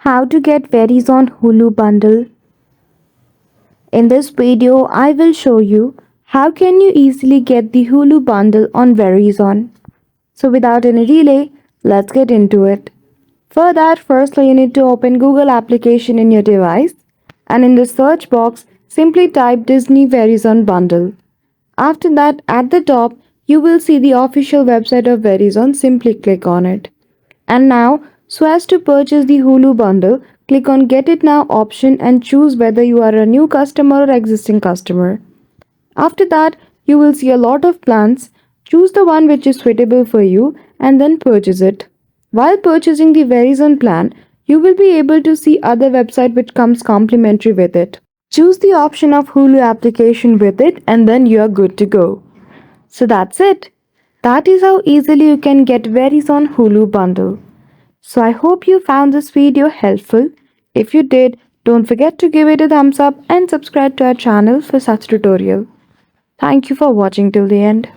How to get Verizon Hulu Bundle. In this video, I will show you how can you easily get the Hulu bundle on Verizon. So without any delay, let's get into it. For that, firstly you need to open Google application in your device and in the search box, simply type Disney Verizon Bundle. After that, at the top, you will see the official website of Verizon. Simply click on it. And now, so as to purchase the Hulu bundle, click on Get It Now option and choose whether you are a new customer or existing customer. After that, you will see a lot of plans. Choose the one which is suitable for you and then purchase it. While purchasing the Verizon plan, you will be able to see other website which comes complimentary with it. Choose the option of Hulu application with it and then you are good to go. So that's it. That is how easily you can get Verizon Hulu bundle. So I hope you found this video helpful. If you did, don't forget to give it a thumbs up and subscribe to our channel for such tutorial. Thank you for watching till the end.